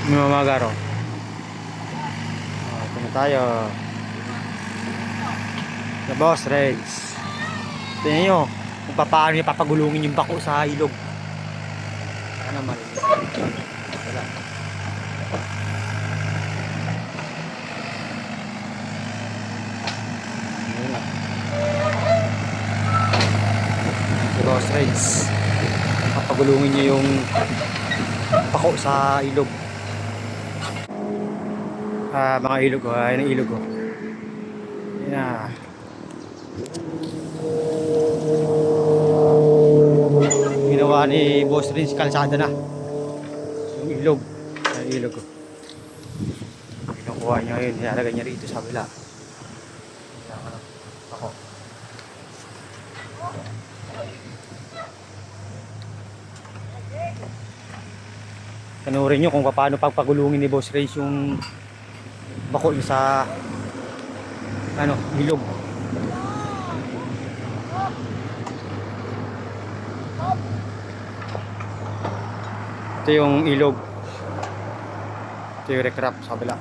Mamagaro. Ito na tayo. The boss race. Tingnan nyo kung paano nyo papagulungin yung bako sa ilog. Sana marinig. Wala. The boss race. Papagulungin nyo yung bako sa ilog. Mga ilog ko. Ayan ang ilog ko. Ayan na. Ginawa ni Boss Rins kalsada na yung ilog. Yung ilog ko kinukuha niya yun, nilalagay niya rito sa kabila. Ako tanurin nyo kung paano pagpagulungin ni Boss Rins yung bako niya sa ilog. Ito yung ilog. Ito yung recrap sa kabila.